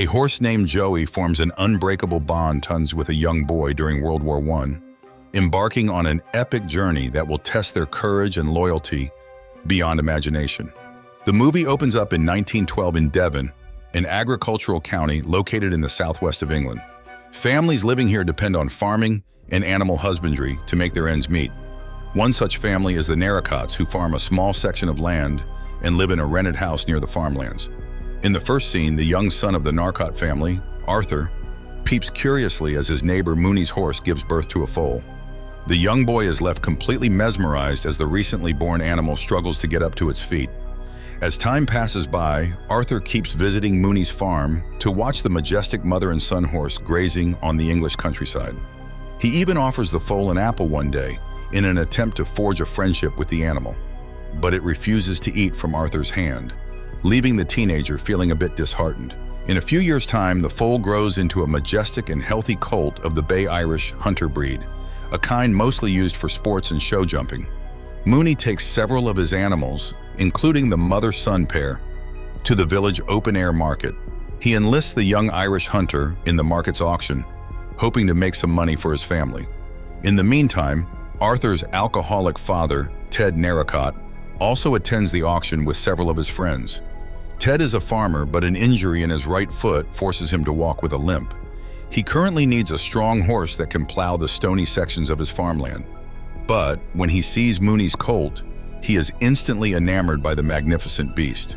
A horse named Joey forms an unbreakable bond with a young boy during World War I, embarking on an epic journey that will test their courage and loyalty beyond imagination. The movie opens up in 1912 in Devon, an agricultural county located in the southwest of England. Families living here depend on farming and animal husbandry to make their ends meet. One such family is the Narracotts, who farm a small section of land and live in a rented house near the farmlands. In the first scene, the young son of the Narracott family, Arthur, peeps curiously as his neighbor Mooney's horse gives birth to a foal. The young boy is left completely mesmerized as the recently born animal struggles to get up to its feet. As time passes by, Arthur keeps visiting Mooney's farm to watch the majestic mother and son horse grazing on the English countryside. He even offers the foal an apple one day in an attempt to forge a friendship with the animal, but it refuses to eat from Arthur's hand, leaving the teenager feeling a bit disheartened. In a few years' time, the foal grows into a majestic and healthy colt of the Bay Irish hunter breed, a kind mostly used for sports and show jumping. Mooney takes several of his animals, including the mother-son pair, to the village open-air market. He enlists the young Irish hunter in the market's auction, hoping to make some money for his family. In the meantime, Arthur's alcoholic father, Ted Narracott, also attends the auction with several of his friends. Ted is a farmer, but an injury in his right foot forces him to walk with a limp. He currently needs a strong horse that can plow the stony sections of his farmland. But when he sees Mooney's colt, he is instantly enamored by the magnificent beast.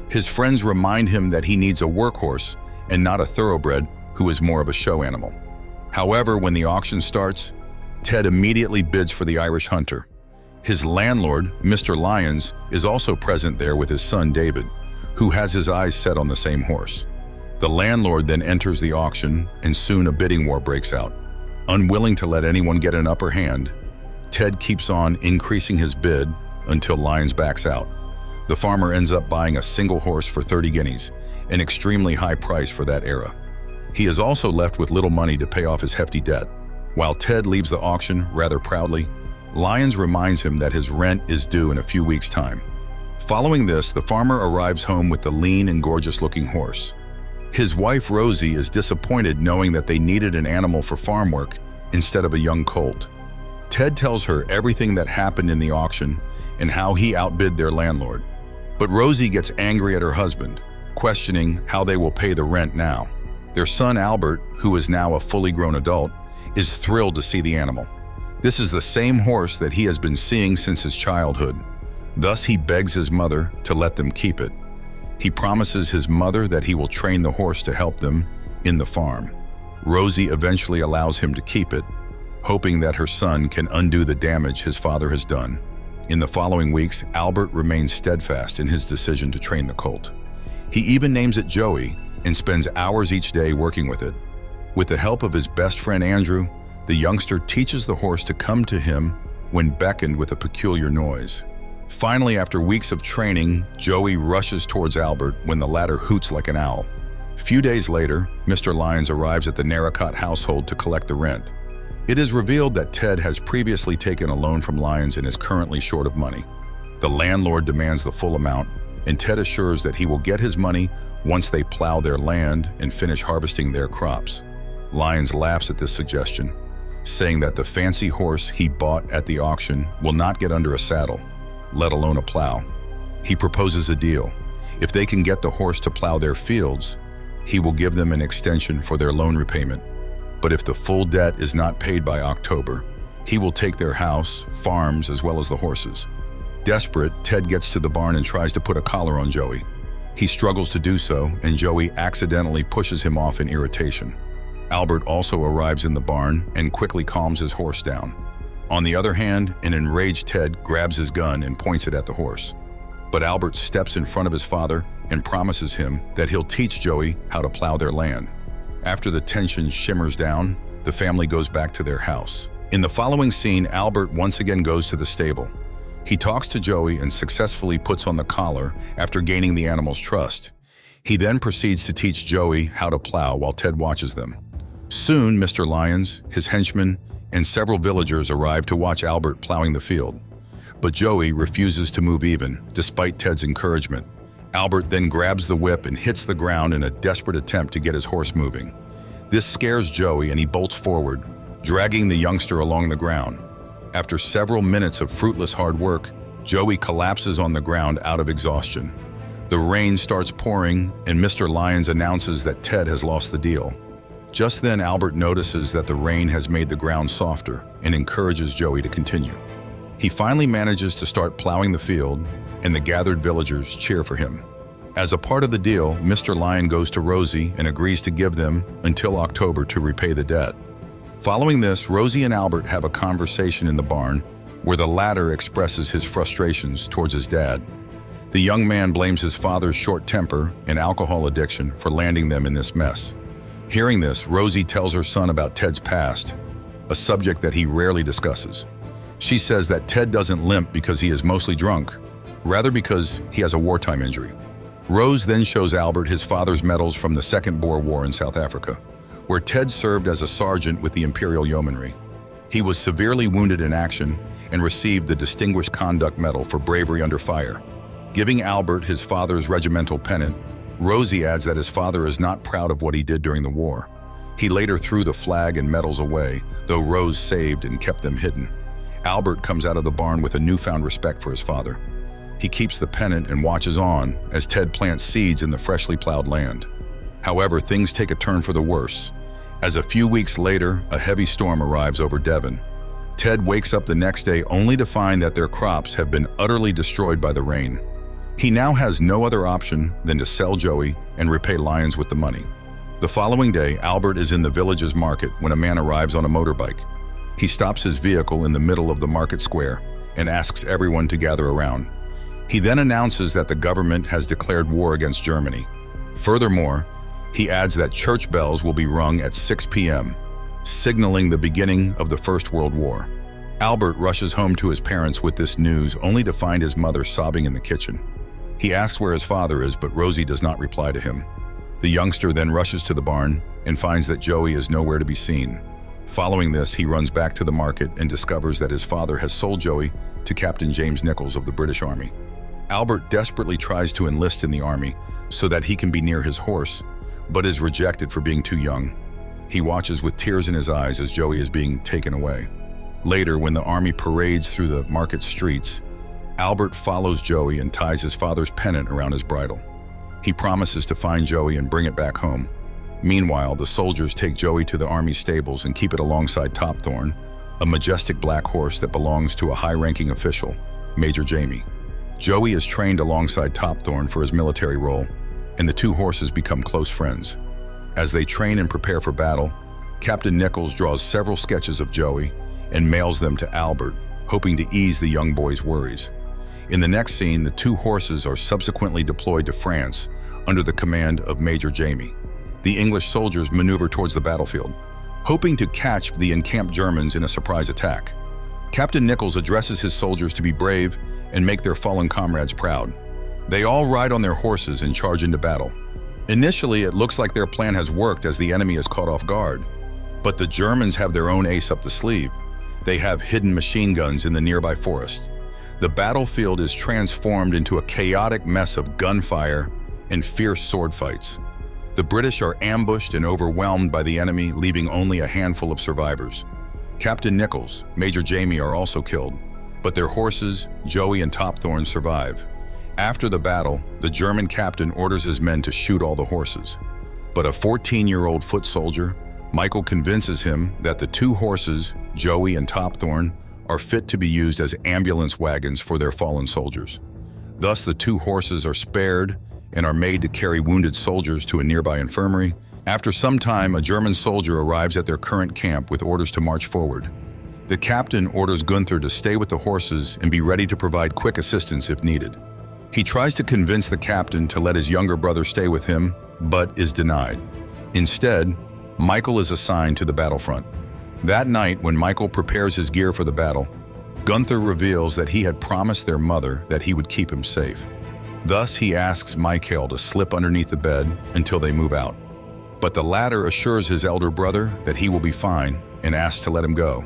His friends remind him that he needs a workhorse and not a thoroughbred who is more of a show animal. However, when the auction starts, Ted immediately bids for the Irish hunter. His landlord, Mr. Lyons, is also present there with his son David, who has his eyes set on the same horse. The landlord then enters the auction, and soon a bidding war breaks out. Unwilling to let anyone get an upper hand, Ted keeps on increasing his bid until Lyons backs out. The farmer ends up buying a single horse for 30 guineas, an extremely high price for that era. He is also left with little money to pay off his hefty debt. While Ted leaves the auction rather proudly, Lyons reminds him that his rent is due in a few weeks' time. Following this, the farmer arrives home with the lean and gorgeous-looking horse. His wife, Rosie, is disappointed knowing that they needed an animal for farm work instead of a young colt. Ted tells her everything that happened in the auction and how he outbid their landlord. But Rosie gets angry at her husband, questioning how they will pay the rent now. Their son, Albert, who is now a fully grown adult, is thrilled to see the animal. This is the same horse that he has been seeing since his childhood. Thus, he begs his mother to let them keep it. He promises his mother that he will train the horse to help them in the farm. Rosie eventually allows him to keep it, hoping that her son can undo the damage his father has done. In the following weeks, Albert remains steadfast in his decision to train the colt. He even names it Joey and spends hours each day working with it. With the help of his best friend Andrew, the youngster teaches the horse to come to him when beckoned with a peculiar noise. Finally, after weeks of training, Joey rushes towards Albert when the latter hoots like an owl. Few days later, Mr. Lyons arrives at the Narracott household to collect the rent. It is revealed that Ted has previously taken a loan from Lyons and is currently short of money. The landlord demands the full amount, and Ted assures that he will get his money once they plow their land and finish harvesting their crops. Lyons laughs at this suggestion, saying that the fancy horse he bought at the auction will not get under a saddle, let alone a plow. He proposes a deal. If they can get the horse to plow their fields, he will give them an extension for their loan repayment. But if the full debt is not paid by October, he will take their house, farms, as well as the horses. Desperate, Ted gets to the barn and tries to put a collar on Joey. He struggles to do so, and Joey accidentally pushes him off in irritation. Albert also arrives in the barn and quickly calms his horse down. On the other hand, an enraged Ted grabs his gun and points it at the horse. But Albert steps in front of his father and promises him that he'll teach Joey how to plow their land. After the tension shimmers down, the family goes back to their house. In the following scene, Albert once again goes to the stable. He talks to Joey and successfully puts on the collar after gaining the animal's trust. He then proceeds to teach Joey how to plow while Ted watches them. Soon, Mr. Lyons, his henchmen, and several villagers arrive to watch Albert plowing the field. But Joey refuses to move even, despite Ted's encouragement. Albert then grabs the whip and hits the ground in a desperate attempt to get his horse moving. This scares Joey and he bolts forward, dragging the youngster along the ground. After several minutes of fruitless hard work, Joey collapses on the ground out of exhaustion. The rain starts pouring and Mr. Lyons announces that Ted has lost the deal. Just then, Albert notices that the rain has made the ground softer and encourages Joey to continue. He finally manages to start plowing the field, and the gathered villagers cheer for him. As a part of the deal, Mr. Lyon goes to Rosie and agrees to give them until October to repay the debt. Following this, Rosie and Albert have a conversation in the barn where the latter expresses his frustrations towards his dad. The young man blames his father's short temper and alcohol addiction for landing them in this mess. Hearing this, Rosie tells her son about Ted's past, a subject that he rarely discusses. She says that Ted doesn't limp because he is mostly drunk, rather because he has a wartime injury. Rose then shows Albert his father's medals from the Second Boer War in South Africa, where Ted served as a sergeant with the Imperial Yeomanry. He was severely wounded in action and received the Distinguished Conduct Medal for bravery under fire. Giving Albert his father's regimental pennant, Rosie adds that his father is not proud of what he did during the war. He later threw the flag and medals away, though Rose saved and kept them hidden. Albert comes out of the barn with a newfound respect for his father. He keeps the pennant and watches on as Ted plants seeds in the freshly plowed land. However, things take a turn for the worse, as a few weeks later, a heavy storm arrives over Devon. Ted wakes up the next day only to find that their crops have been utterly destroyed by the rain. He now has no other option than to sell Joey and repay Lyons with the money. The following day, Albert is in the village's market when a man arrives on a motorbike. He stops his vehicle in the middle of the market square and asks everyone to gather around. He then announces that the government has declared war against Germany. Furthermore, he adds that church bells will be rung at 6 p.m., signaling the beginning of the First World War. Albert rushes home to his parents with this news only to find his mother sobbing in the kitchen. He asks where his father is, but Rosie does not reply to him. The youngster then rushes to the barn and finds that Joey is nowhere to be seen. Following this, he runs back to the market and discovers that his father has sold Joey to Captain James Nichols of the British Army. Albert desperately tries to enlist in the army so that he can be near his horse, but is rejected for being too young. He watches with tears in his eyes as Joey is being taken away. Later, when the army parades through the market streets, Albert follows Joey and ties his father's pennant around his bridle. He promises to find Joey and bring it back home. Meanwhile, the soldiers take Joey to the army stables and keep it alongside Topthorn, a majestic black horse that belongs to a high-ranking official, Major Jamie. Joey is trained alongside Topthorn for his military role, and the two horses become close friends. As they train and prepare for battle, Captain Nichols draws several sketches of Joey and mails them to Albert, hoping to ease the young boy's worries. In the next scene, the two horses are subsequently deployed to France under the command of Major Jamie. The English soldiers maneuver towards the battlefield, hoping to catch the encamped Germans in a surprise attack. Captain Nichols addresses his soldiers to be brave and make their fallen comrades proud. They all ride on their horses and charge into battle. Initially, it looks like their plan has worked as the enemy is caught off guard. But the Germans have their own ace up the sleeve. They have hidden machine guns in the nearby forest. The battlefield is transformed into a chaotic mess of gunfire and fierce sword fights. The British are ambushed and overwhelmed by the enemy, leaving only a handful of survivors. Captain Nichols, Major Jamie are also killed, but their horses, Joey and Topthorn, survive. After the battle, the German captain orders his men to shoot all the horses. But a 14-year-old foot soldier, Michael, convinces him that the two horses, Joey and Topthorn, are fit to be used as ambulance wagons for their fallen soldiers. Thus, the two horses are spared and are made to carry wounded soldiers to a nearby infirmary. After some time, a German soldier arrives at their current camp with orders to march forward. The captain orders Gunther to stay with the horses and be ready to provide quick assistance if needed. He tries to convince the captain to let his younger brother stay with him, but is denied. Instead, Michael is assigned to the battlefront. That night, when Michael prepares his gear for the battle, Gunther reveals that he had promised their mother that he would keep him safe. Thus, he asks Michael to slip underneath the bed until they move out. But the latter assures his elder brother that he will be fine and asks to let him go.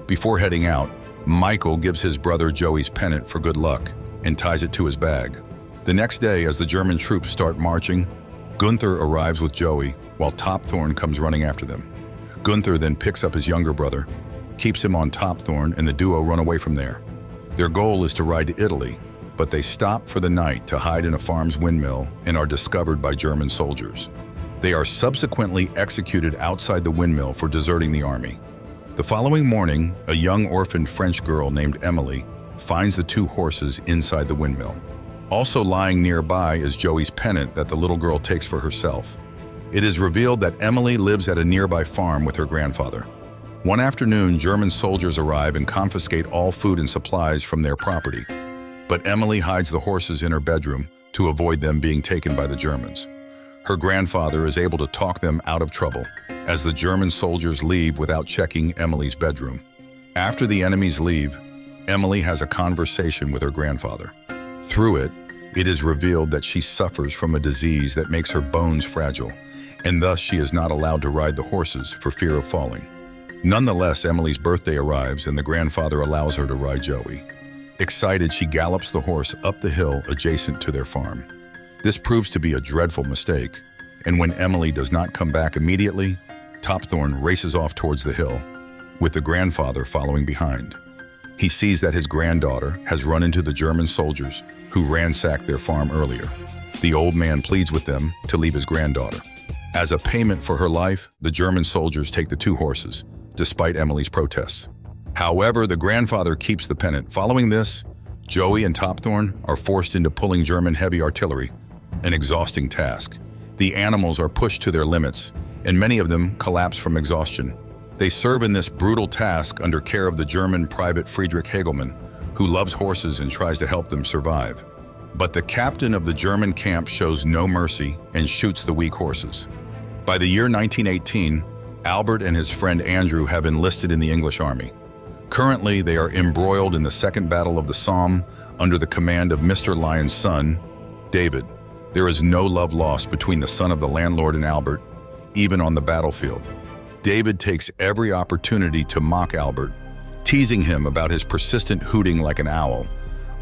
Before heading out, Michael gives his brother Joey's pennant for good luck and ties it to his bag. The next day, as the German troops start marching, Gunther arrives with Joey, while Topthorn comes running after them. Gunther then picks up his younger brother, keeps him on Topthorn, and the duo run away from there. Their goal is to ride to Italy, but they stop for the night to hide in a farm's windmill and are discovered by German soldiers. They are subsequently executed outside the windmill for deserting the army. The following morning, a young orphaned French girl named Emily finds the two horses inside the windmill. Also lying nearby is Joey's pennant that the little girl takes for herself. It is revealed that Emily lives at a nearby farm with her grandfather. One afternoon, German soldiers arrive and confiscate all food and supplies from their property. But Emily hides the horses in her bedroom to avoid them being taken by the Germans. Her grandfather is able to talk them out of trouble as the German soldiers leave without checking Emily's bedroom. After the enemies leave, Emily has a conversation with her grandfather. Through it, it is revealed that she suffers from a disease that makes her bones fragile, and thus she is not allowed to ride the horses for fear of falling. Nonetheless, Emily's birthday arrives and the grandfather allows her to ride Joey. Excited, she gallops the horse up the hill adjacent to their farm. This proves to be a dreadful mistake, and when Emily does not come back immediately, Topthorn races off towards the hill, with the grandfather following behind. He sees that his granddaughter has run into the German soldiers who ransacked their farm earlier. The old man pleads with them to leave his granddaughter. As a payment for her life, the German soldiers take the two horses, despite Emily's protests. However, the grandfather keeps the pennant. Following this, Joey and Topthorn are forced into pulling German heavy artillery, an exhausting task. The animals are pushed to their limits, and many of them collapse from exhaustion. They serve in this brutal task under care of the German private Friedrich Hagelmann, who loves horses and tries to help them survive. But the captain of the German camp shows no mercy and shoots the weak horses. By the year 1918, Albert and his friend Andrew have enlisted in the English army. Currently, they are embroiled in the Second Battle of the Somme under the command of Mr. Lyon's son, David. There is no love lost between the son of the landlord and Albert, even on the battlefield. David takes every opportunity to mock Albert, teasing him about his persistent hooting like an owl.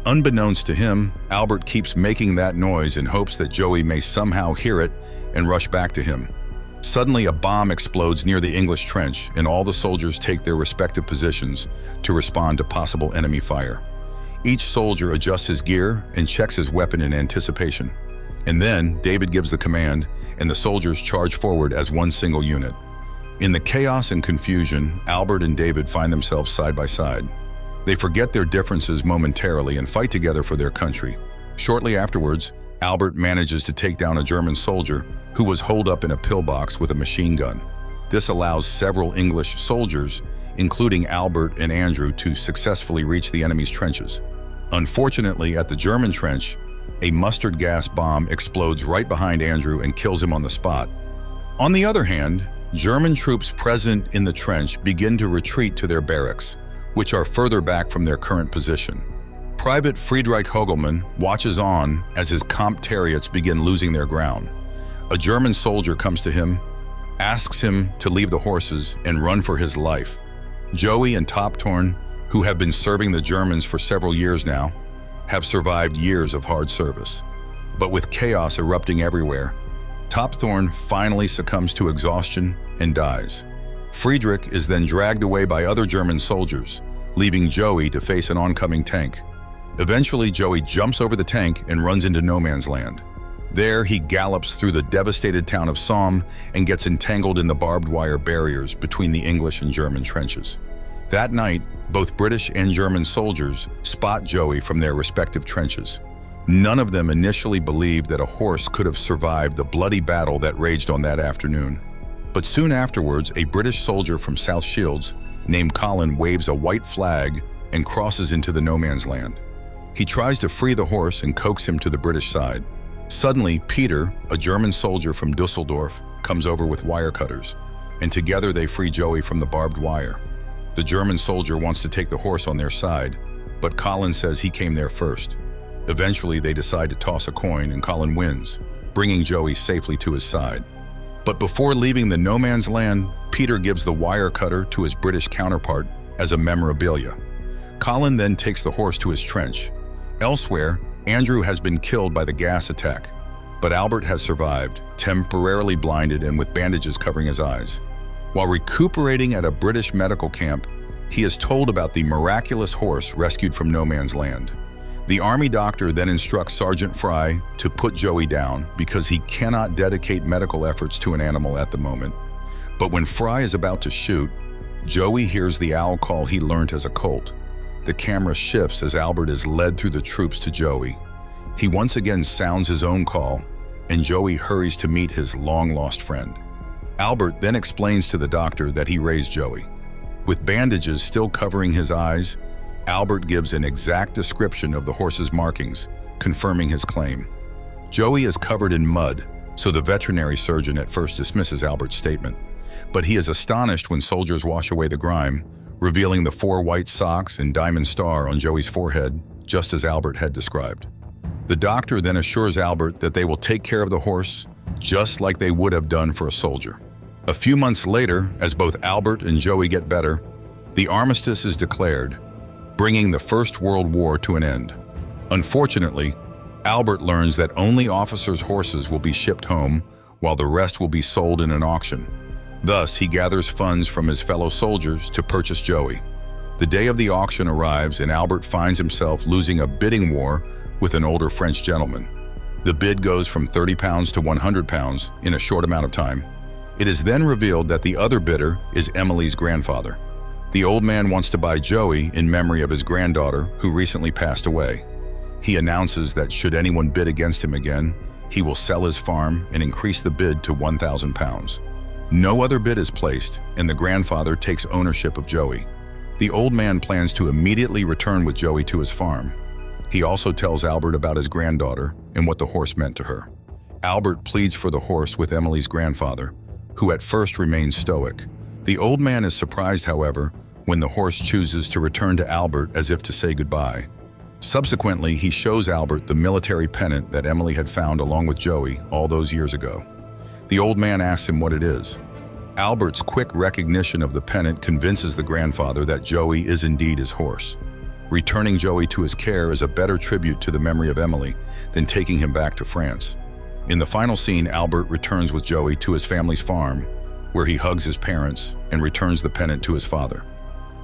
Unbeknownst to him, Albert keeps making that noise in hopes that Joey may somehow hear it and rush back to him. Suddenly, a bomb explodes near the English trench, and all the soldiers take their respective positions to respond to possible enemy fire. Each soldier adjusts his gear and checks his weapon in anticipation. And then, David gives the command, and the soldiers charge forward as one single unit. In the chaos and confusion, Albert and David find themselves side by side. They forget their differences momentarily and fight together for their country. Shortly afterwards, Albert manages to take down a German soldier who was holed up in a pillbox with a machine gun. This allows several English soldiers, including Albert and Andrew, to successfully reach the enemy's trenches. Unfortunately, at the German trench, a mustard gas bomb explodes right behind Andrew and kills him on the spot. On the other hand, German troops present in the trench begin to retreat to their barracks, which are further back from their current position. Private Friedrich Hagelmann watches on as his compatriots begin losing their ground. A German soldier comes to him, asks him to leave the horses and run for his life. Joey and Topthorn, who have been serving the Germans for several years now, have survived years of hard service. But with chaos erupting everywhere, Topthorn finally succumbs to exhaustion and dies. Friedrich is then dragged away by other German soldiers, leaving Joey to face an oncoming tank. Eventually, Joey jumps over the tank and runs into no man's land. There, he gallops through the devastated town of Somme and gets entangled in the barbed wire barriers between the English and German trenches. That night, both British and German soldiers spot Joey from their respective trenches. None of them initially believed that a horse could have survived the bloody battle that raged on that afternoon. But soon afterwards, a British soldier from South Shields named Colin waves a white flag and crosses into the no man's land. He tries to free the horse and coax him to the British side. Suddenly, Peter, a German soldier from Dusseldorf, comes over with wire cutters, and together they free Joey from the barbed wire. The German soldier wants to take the horse on their side, but Colin says he came there first. Eventually, they decide to toss a coin and Colin wins, bringing Joey safely to his side. But before leaving the no man's land, Peter gives the wire cutter to his British counterpart as a memorabilia. Colin then takes the horse to his trench. Elsewhere, Andrew has been killed by the gas attack, but Albert has survived, temporarily blinded and with bandages covering his eyes. While recuperating at a British medical camp, he is told about the miraculous horse rescued from no man's land. The army doctor then instructs Sergeant Fry to put Joey down because he cannot dedicate medical efforts to an animal at the moment. But when Fry is about to shoot, Joey hears the owl call he learned as a colt. The camera shifts as Albert is led through the troops to Joey. He once again sounds his own call, and Joey hurries to meet his long-lost friend. Albert then explains to the doctor that he raised Joey. With bandages still covering his eyes, Albert gives an exact description of the horse's markings, confirming his claim. Joey is covered in mud, so the veterinary surgeon at first dismisses Albert's statement. But he is astonished when soldiers wash away the grime, revealing the 4 white socks and diamond star on Joey's forehead, just as Albert had described. The doctor then assures Albert that they will take care of the horse, just like they would have done for a soldier. A few months later, as both Albert and Joey get better, the armistice is declared, bringing the First World War to an end. Unfortunately, Albert learns that only officers' horses will be shipped home, while the rest will be sold in an auction. Thus, he gathers funds from his fellow soldiers to purchase Joey. The day of the auction arrives and Albert finds himself losing a bidding war with an older French gentleman. The bid goes from £30 to £100 in a short amount of time. It is then revealed that the other bidder is Emily's grandfather. The old man wants to buy Joey in memory of his granddaughter who recently passed away. He announces that should anyone bid against him again, he will sell his farm and increase the bid to £1,000. No other bid is placed, and the grandfather takes ownership of Joey. The old man plans to immediately return with Joey to his farm. He also tells Albert about his granddaughter and what the horse meant to her. Albert pleads for the horse with Emily's grandfather, who at first remains stoic. The old man is surprised, however, when the horse chooses to return to Albert as if to say goodbye. Subsequently, he shows Albert the military pennant that Emily had found along with Joey all those years ago. The old man asks him what it is. Albert's quick recognition of the pennant convinces the grandfather that Joey is indeed his horse. Returning Joey to his care is a better tribute to the memory of Emily than taking him back to France. In the final scene, Albert returns with Joey to his family's farm, where he hugs his parents and returns the pennant to his father.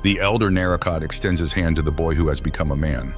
The elder Narracott extends his hand to the boy who has become a man.